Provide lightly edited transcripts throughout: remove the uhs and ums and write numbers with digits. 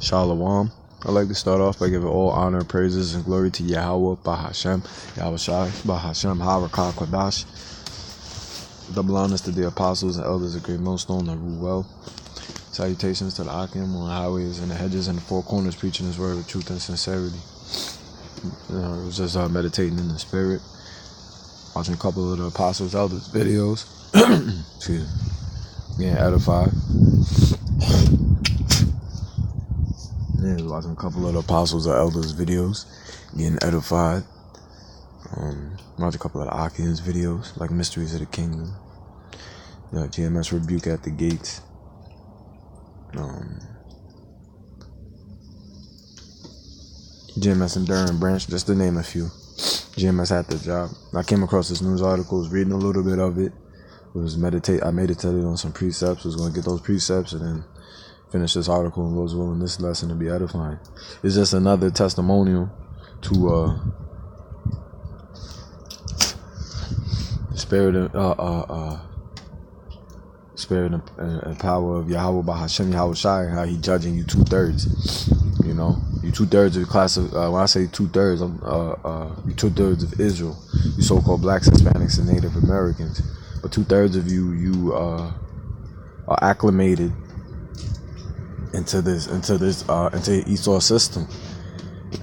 Shalom. I'd like to start off by giving all honor, praises, and glory to Yahweh, Bahashem, Yahweh Shai, Bahashem, Harakah, Kodash. Double honors to the apostles and elders of Great Millstone that rule well. Salutations to the Akim on the highways and the hedges and the four corners, preaching His word with truth and sincerity. It was just meditating in the spirit, watching a couple of the apostles, elders videos. Excuse me. Getting edified. Yeah, watching a couple of the apostles or elders videos, getting edified. Watch a couple of the Akim's videos, like Mysteries of the Kingdom. GMS Rebuke at the Gates. GMS Enduring Branch, just to name a few. GMS had the job. I came across this news article, was reading a little bit of it. I meditated on some precepts, was going to get those precepts and then finish this article, and Lord's willing this lesson to be edifying. It's just another testimonial to the spirit and power of Yahweh Bahashem Yahweh Shai, how He judging you 2/3. You know, you 2/3 of the class of when I say 2/3, you 2/3 of Israel, you so-called blacks, Hispanics, and Native Americans. But 2/3 of you are acclimated into Esau system,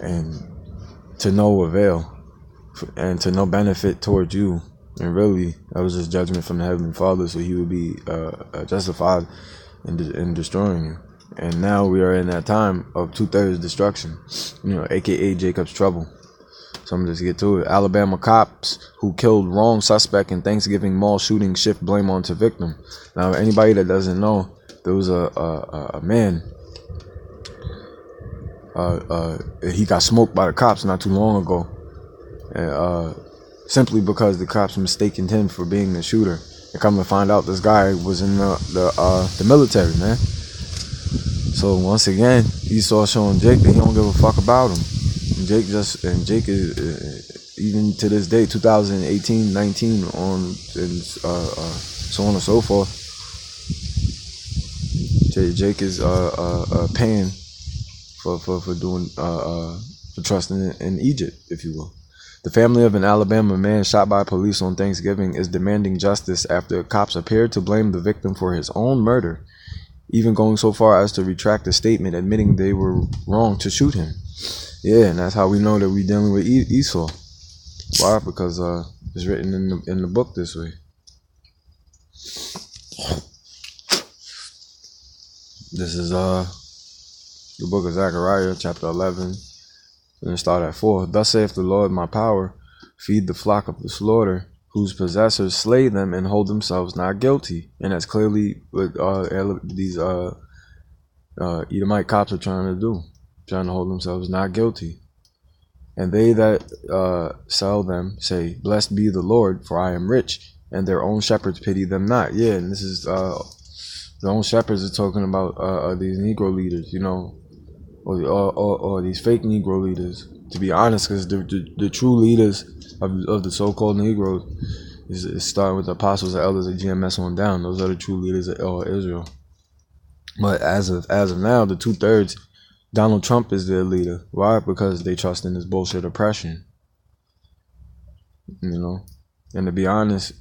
and to no avail, and to no benefit towards you. And really, that was just judgment from the Heavenly Father, so He would be justified in destroying you. And now we are in that time of 2/3 destruction, aka Jacob's trouble. So I'm just get to it. Alabama cops who killed wrong suspect in Thanksgiving mall shooting shift blame onto victim. Now, anybody that doesn't know, there was a man. He got smoked by the cops not too long ago, simply because the cops mistaken him for being the shooter. And come to find out, this guy was in the military, man. So once again, Esau showing Jake that he don't give a fuck about him. Jake is even to this day, 2018, 19, on and so on and so forth. Jake is paying for doing for trusting in Egypt, if you will. The family of an Alabama man shot by police on Thanksgiving is demanding justice after cops appeared to blame the victim for his own murder, even going so far as to retract a statement admitting they were wrong to shoot him. Yeah, and that's how we know that we're dealing with Esau. Why? Because it's written in the book this way. This is the book of Zechariah, chapter 11. And start at 4. Thus saith the Lord, my power, feed the flock of the slaughter, whose possessors slay them and hold themselves not guilty. And that's clearly what these Edomite cops are trying to do. Trying to hold themselves not guilty. And they that sell them say, blessed be the Lord, for I am rich, and their own shepherds pity them not. Yeah, and this is their own shepherds are talking about these Negro leaders, or these fake Negro leaders. To be honest, because the true leaders of the so-called Negroes is starting with the apostles and elders of GMS on down. Those are the true leaders of Israel. But as of now, the 2/3, Donald Trump is their leader. Why? Because they trust in this bullshit oppression. And to be honest,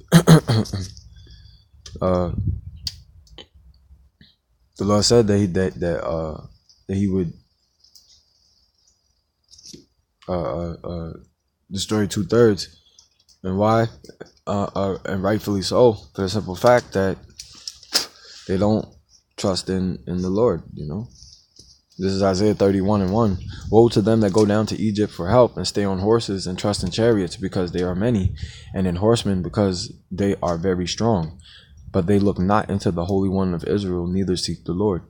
the Lord said that He would destroy 2/3. And why? And rightfully so, for the simple fact that they don't trust in the Lord, This is Isaiah 31:1. Woe to them that go down to Egypt for help and stay on horses and trust in chariots because they are many, and in horsemen because they are very strong. But they look not into the Holy One of Israel, neither seek the Lord.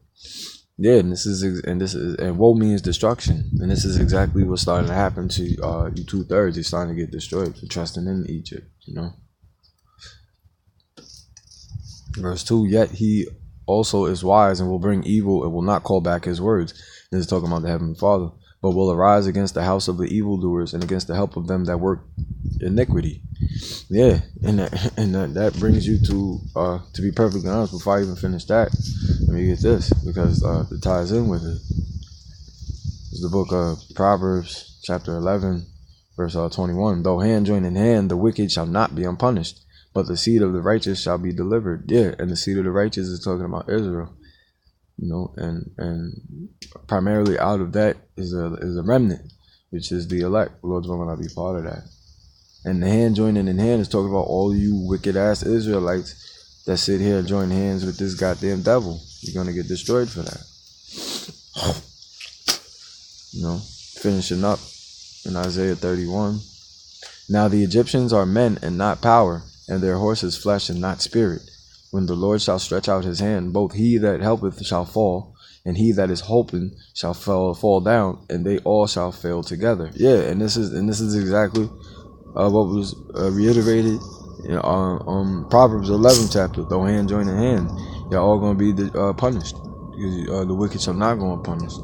Yeah, and woe means destruction, and this is exactly what's starting to happen to you 2/3. You're starting to get destroyed for trusting in Egypt. Verse 2. Yet He also is wise and will bring evil and will not call back His words. This is talking about the Heavenly Father. But will arise against the house of the evildoers and against the help of them that work iniquity. Yeah, and that brings you to be perfectly honest, before I even finish that, let me get this, because it ties in with it. It's the book of Proverbs, chapter 11, verse 21. Though hand join in hand, the wicked shall not be unpunished, but the seed of the righteous shall be delivered. Yeah, and the seed of the righteous is talking about Israel. You know, and primarily out of that is a remnant, which is the elect. The Lord's will not be part of that. And the hand joining in hand is talking about all you wicked ass Israelites that sit here and join hands with this goddamn devil. You're gonna get destroyed for that. You know, finishing up in Isaiah 31. Now the Egyptians are men and not power, and their horses flesh and not spirit. When the Lord shall stretch out his hand, both he that helpeth shall fall, and he that is hoping shall fall down, and they all shall fail together. Yeah, and this is exactly what was reiterated in Proverbs 11 chapter. Though hand join in hand, you're all going to be punished. The wicked shall not go unpunished.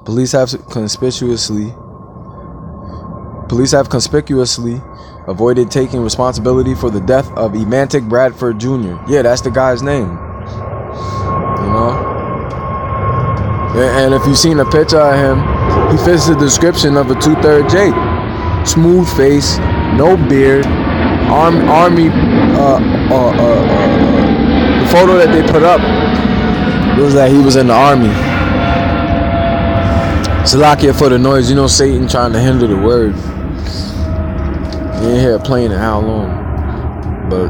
Police have conspicuously avoided taking responsibility for the death of Emantic Bradford Jr. Yeah, that's the guy's name. You know? And if you've seen a picture of him, he fits the description of a 2/3 Jake. Smooth face, no beard, army. The photo that they put up was that he was in the army. Salakia for the noise. You know, Satan trying to hinder the word. You ain't here playing it how long, but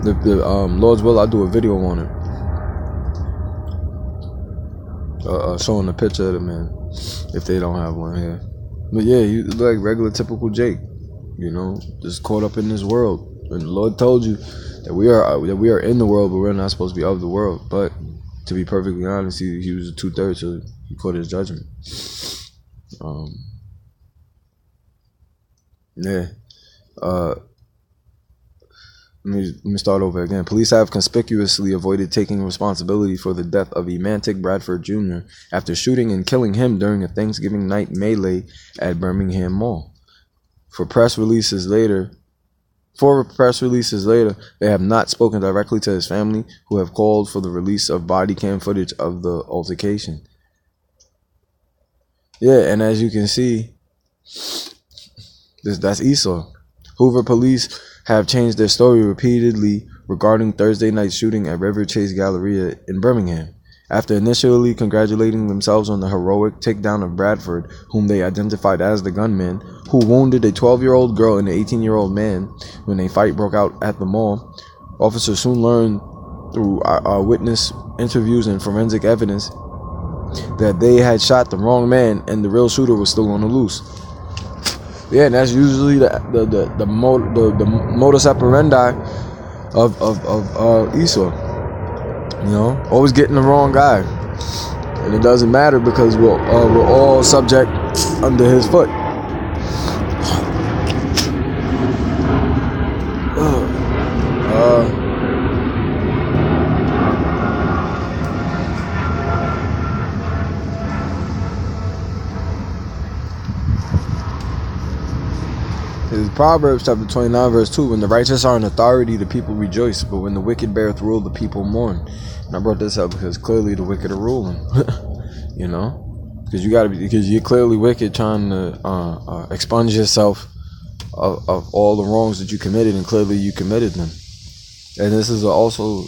the Lord's will, I'll do a video on it, showing the picture of the man if they don't have one here. But yeah, you look like regular typical Jake, you know, just caught up in this world. And the Lord told you that we are in the world, but we're not supposed to be of the world. But to be perfectly honest, he was a 2/3, so he caught his judgment. Yeah. Let me start over again. Police have conspicuously avoided taking responsibility for the death of Emantic Bradford Jr. after shooting and killing him during a Thanksgiving night melee at Birmingham Mall. Four press releases later, they have not spoken directly to his family, who have called for the release of body cam footage of the altercation. Yeah, and as you can see, that's Esau. Hoover police have changed their story repeatedly regarding Thursday night shooting at River Chase Galleria in Birmingham. After initially congratulating themselves on the heroic takedown of Bradford, whom they identified as the gunman, who wounded a 12-year-old girl and an 18-year-old man when a fight broke out at the mall, officers soon learned through witness interviews and forensic evidence that they had shot the wrong man and the real shooter was still on the loose. Yeah, and that's usually the modus operandi of Esau. You know, always getting the wrong guy, and it doesn't matter because we're all subject under his foot. Proverbs chapter 29 verse 2, when the righteous are in authority, the people rejoice, but when the wicked beareth rule, the people mourn. And I brought this up because clearly the wicked are ruling. You know, because you're clearly wicked, trying to expunge yourself of all the wrongs that you committed, and clearly you committed them. And this is also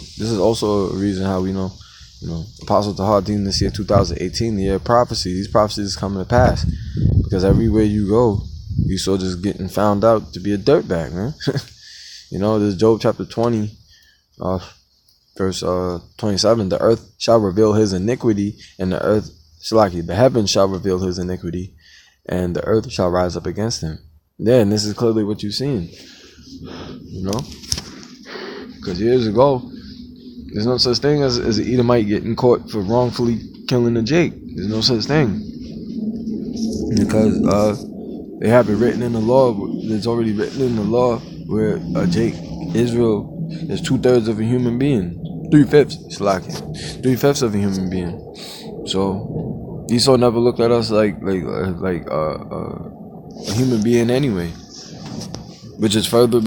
a reason how we know, you know, Apostle Tahar deemed this year 2018 the year of prophecy. These prophecies coming to pass because everywhere you go, Esau just getting found out to be a dirtbag, man. You know, there's Job chapter 20, verse 27. The earth shall reveal his iniquity, and the heavens shall reveal his iniquity, and the earth shall rise up against him. Yeah, and this is clearly what you've seen. You know, because years ago, there's no such thing as an Edomite getting caught for wrongfully killing a Jake. There's no such thing because they have it written in the law. It's already written in the law where Jake, Israel, is 2/3 of a human being. 3/5, Slacking. 3/5 of a human being. So Esau never looked at us like a human being anyway. Which is further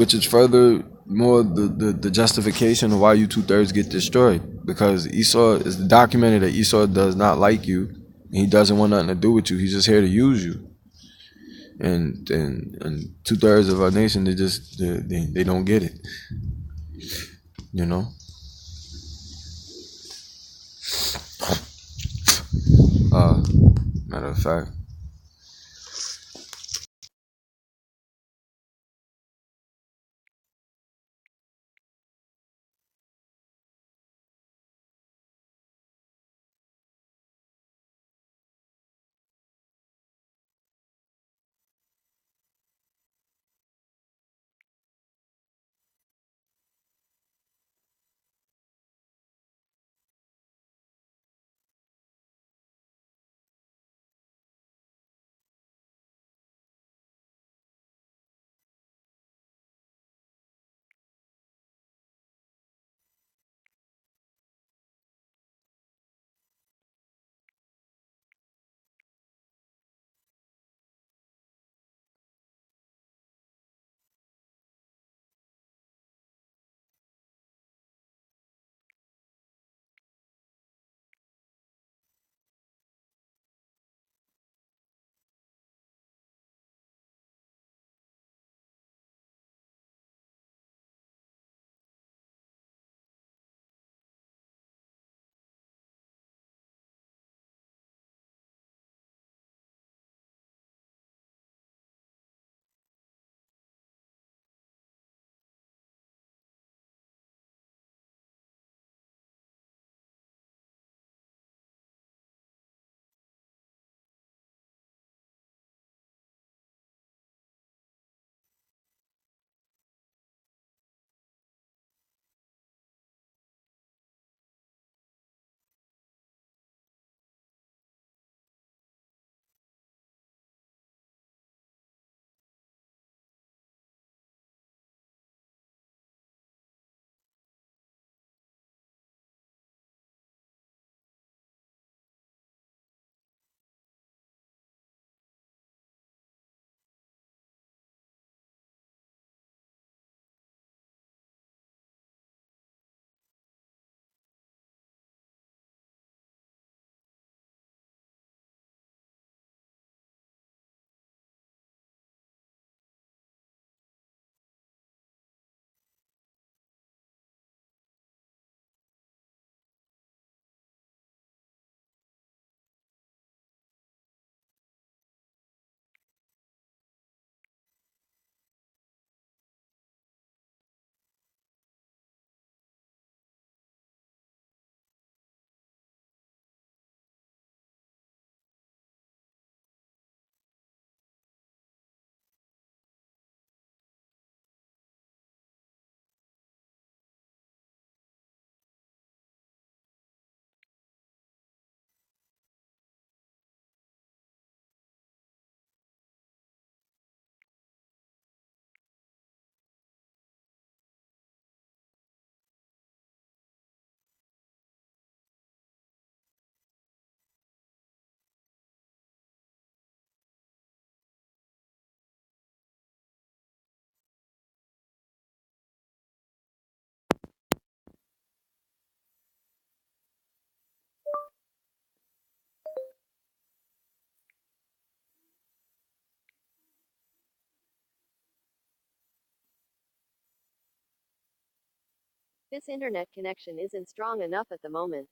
more the justification of why you two thirds get destroyed, because Esau is documented that Esau does not like you, and he doesn't want nothing to do with you. He's just here to use you. And two thirds of our nation, they don't get it. You know. Uh, Matter of fact. This internet connection isn't strong enough at the moment.